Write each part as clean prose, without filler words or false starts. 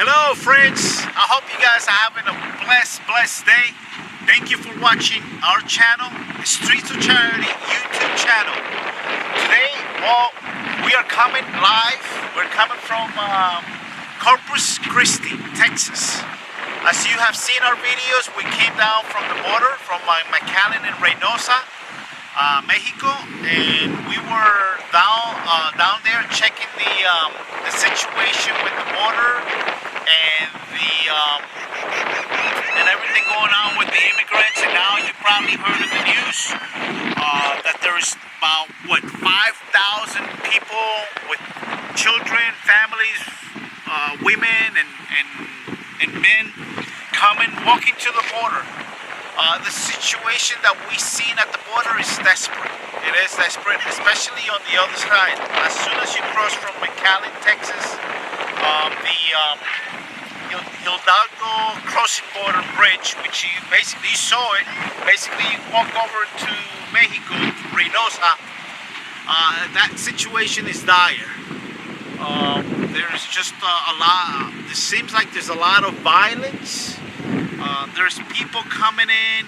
Hello friends, I hope you guys are having a blessed day. Thank you for watching our channel, the Streets of Charity YouTube channel. Today, we are coming live. We're coming from Corpus Christi, Texas. As you have seen our videos, we came down from the border from McAllen and Reynosa, Mexico, and we were down there checking the situation with the border and everything going on with the immigrants. And now you probably heard of the news that there is about 5,000 people with children, families, women and men walking to the border. The situation that we've seen at the border is desperate. It is desperate, especially on the other side. As soon as you cross from McAllen, Texas, the Hidalgo crossing border bridge, which you basically saw it. Basically, you walk over to Mexico, to Reynosa. That situation is dire. There's just a lot. It seems like there's a lot of violence. There's people coming in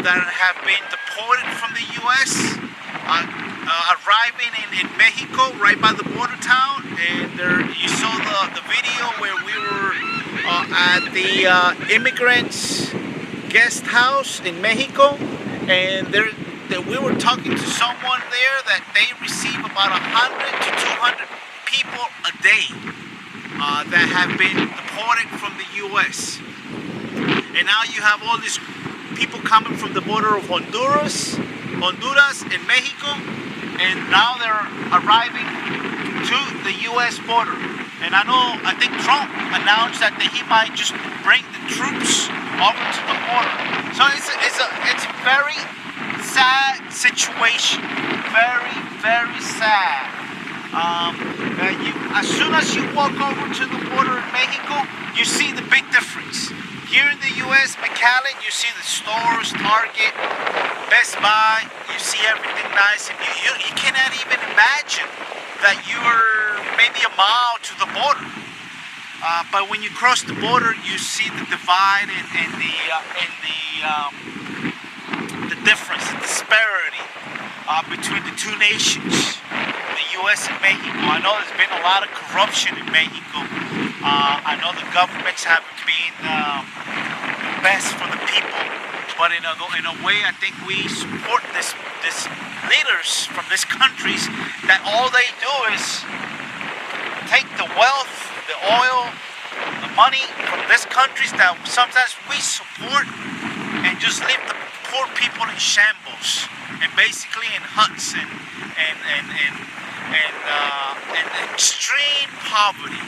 that have been deported from the U.S. Arriving in Mexico, right by the border town, and you saw the video where we were at the immigrants guest house in Mexico, and we were talking to someone there that they receive about 100 to 200 people a day that have been deported from the U.S. And now you have all these people coming from the border of Honduras and Mexico, and now they're arriving to the U.S. border. And I think Trump announced that he might just bring the troops over to the border. So it's a very sad situation, very sad. As soon as you walk over to the border in Mexico, you see the big difference. Here in the U.S., McAllen, you see the stores, Target, Best Buy, you see everything nice, and you cannot even imagine that you're maybe a mile to the border. But when you cross the border, you see the divide and the difference, the disparity between the two nations, the U.S. and Mexico. I know there's been a lot of corruption in Mexico. I know the governments haven't been the best for the people, but in a way, I think we support this leaders from these countries that all they do is take the wealth, the oil, the money from these countries that sometimes we support, and just leave the poor people in shambles and basically in huts and extreme poverty.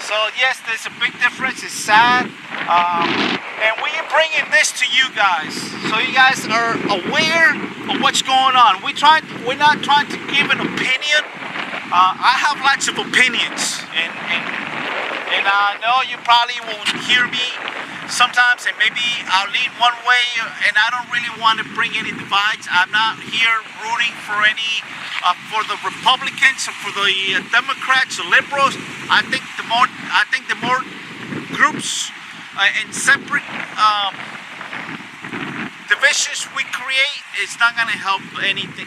So yes, there's a big difference. It's sad, and we're bringing this to you guys, so you guys are aware of what's going on. We're not trying to give an opinion. I have lots of opinions, and I know you probably won't hear me sometimes, and maybe I'll lean one way, and I don't really want to bring any divides. I'm not here rooting for any. For the Republicans or for the Democrats or liberals. I think the more groups and separate divisions we create, it's not going to help anything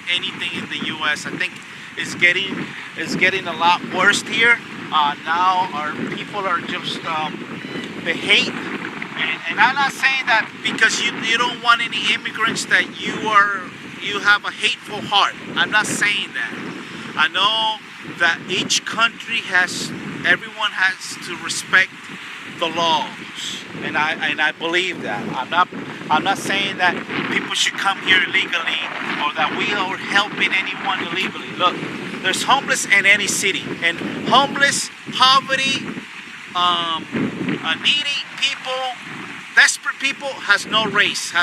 in the U.S. I think it's getting a lot worse here. Now our people are just they hate, and I'm not saying that because you don't want any immigrants that you have a hateful heart. I'm not saying that. I know that each country everyone has to respect the laws, and I believe that. I'm not saying that people should come here illegally or that we are helping anyone illegally. Look, there's homeless in any city, and homeless, poverty, needy people, desperate people has no race,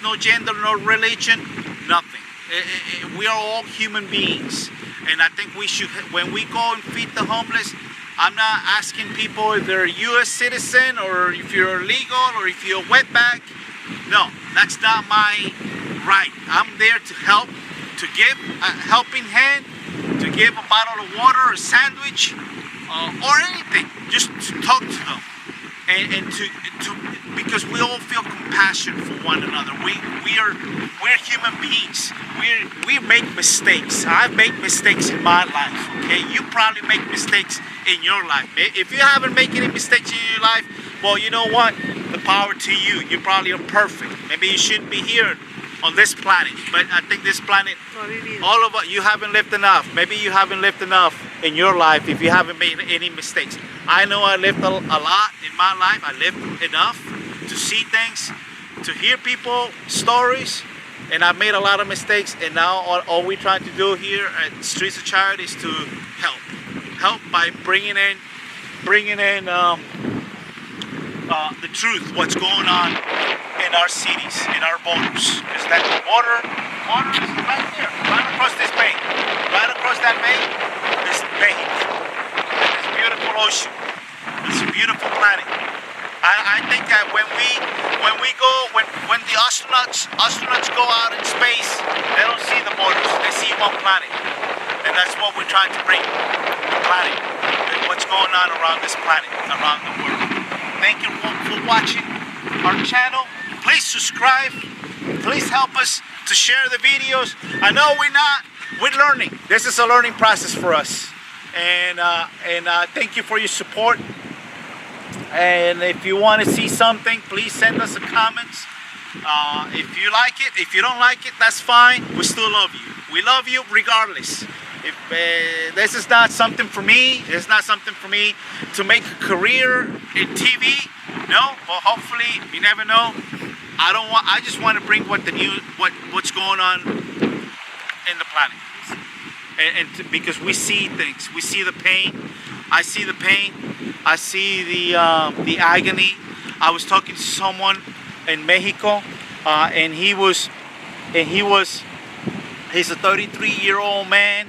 no gender, no religion. Nothing. We are all human beings, and I think we should, when we go and feed the homeless, I'm not asking people if they're a U.S. citizen or if you're illegal or if you're a wetback. No, that's not my right. I'm there to help, to give a helping hand, to give a bottle of water, a sandwich, or anything, just to talk to them, and to because we all feel compassion for one another. We're human beings. We make mistakes. I make mistakes in my life. Okay, you probably make mistakes in your life. If you haven't made any mistakes in your life, well, you know what? The power to you. You probably are perfect. Maybe you shouldn't be here on this planet, but I think this planet, all of us, you haven't lived enough. Maybe you haven't lived enough in your life if you haven't made any mistakes. I know I lived a lot in my life. I lived enough to see things, to hear people stories, and I've made a lot of mistakes. And now all we're trying to do here at Streets of Charity is to help by bringing in the truth, what's going on in our cities, in our borders. Is that the water is right there, right across this bay. Right across that bay is Mexico. And this beautiful ocean. It's a beautiful planet. I think that when the astronauts go out in space, they don't see the borders. They see one planet. And that's what we're trying to bring, the planet, and what's going on around this planet, around the world. Thank you for watching our channel. Please subscribe. Please help us to share the videos. I know we're learning. This is a learning process for us. And thank you for your support. And if you want to see something, please send us a comments. If you like it, if you don't like it, that's fine. We still love you. We love you regardless. If this is not something for me, it's not something for me to make a career in TV. No, but hopefully, you never know. I just want to bring what's going on in the planet, because we see things. We see the pain. I see the pain. I see the agony. I was talking to someone in Mexico, and he's a 33-year-old man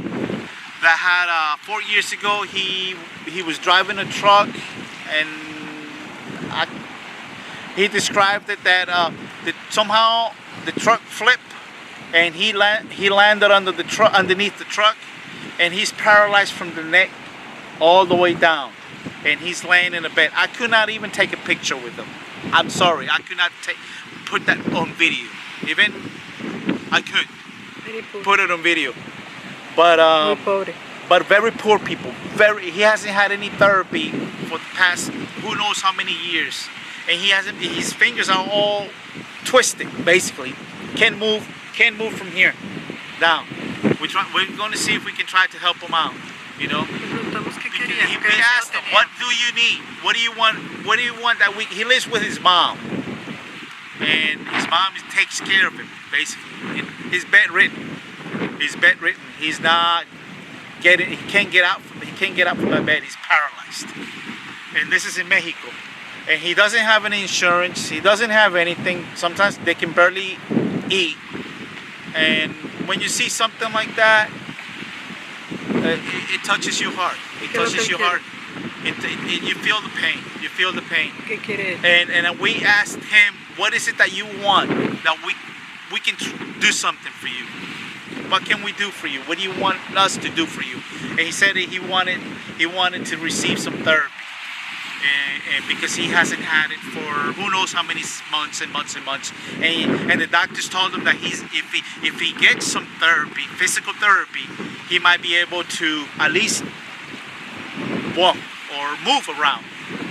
that had 4 years ago he was driving a truck, and he described it that somehow the truck flipped and he landed underneath the truck, and he's paralyzed from the neck all the way down, and he's laying in a bed. I could not even take a picture with him. I'm sorry, I could not put that on video. Even I could put it on video, but very poor people. He hasn't had any therapy for the past who knows how many years, and his fingers are all twisted. Basically, can't move from here down. We're going to see if we can try to help him out. You know, we asked him, what do you need? What do you want? What do you want that week? He lives with his mom, and his mom takes care of him. Basically, he's bedridden. He's not getting. He can't get out from the bed. He's paralyzed, and this is in Mexico. And he doesn't have any insurance. He doesn't have anything. Sometimes they can barely eat. And when you see something like that, it touches your heart. It touches your heart. You feel the pain. You feel the pain. And we asked him, what is it that you want that we can do something for you? What can we do for you? What do you want us to do for you? And he said that he wanted to receive some therapy. And because he hasn't had it for who knows how many months and months and months, and the doctors told him that if he gets some therapy, physical therapy, he might be able to at least walk or move around,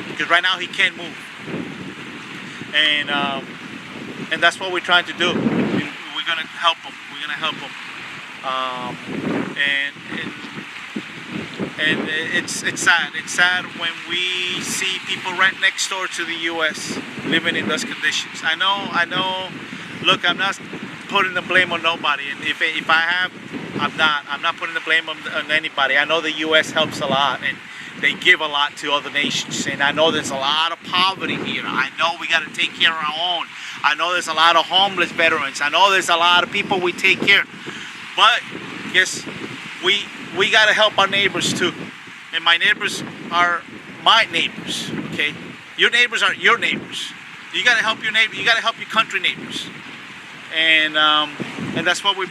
because right now he can't move. And that's what we're trying to do. We're gonna help him. We're gonna help him. And it's sad. It's sad when we see people right next door to the U.S. living in those conditions. I know. Look, I'm not putting the blame on nobody. And if I have, I'm not putting the blame on anybody. I know the U.S. helps a lot, and they give a lot to other nations. And I know there's a lot of poverty here. I know we got to take care of our own. I know there's a lot of homeless veterans. I know there's a lot of people we take care. But yes, we got to help our neighbors too. And my neighbors are my neighbors, okay? Your neighbors are your neighbors. You got to help your neighbor. You got to help your country neighbors. And that's what we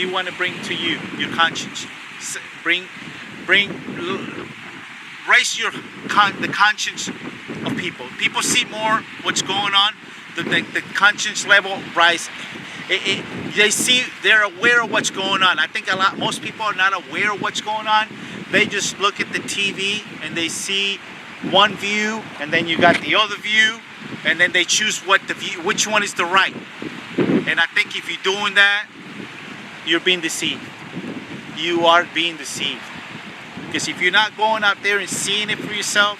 want to bring to you, your conscience. raise the conscience of people. People see more what's going on. The conscience level rise. They're aware of what's going on. I think most people are not aware of what's going on. They just look at the TV and they see one view, and then you got the other view, and then they choose which one is the right. And I think if you're doing that, you're being deceived. You are being deceived. Because if you're not going out there and seeing it for yourself,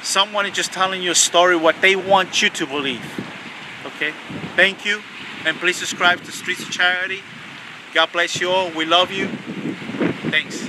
someone is just telling you a story what they want you to believe. Okay? Thank you. And please subscribe to Streets of Charity. God bless you all. We love you. Thanks.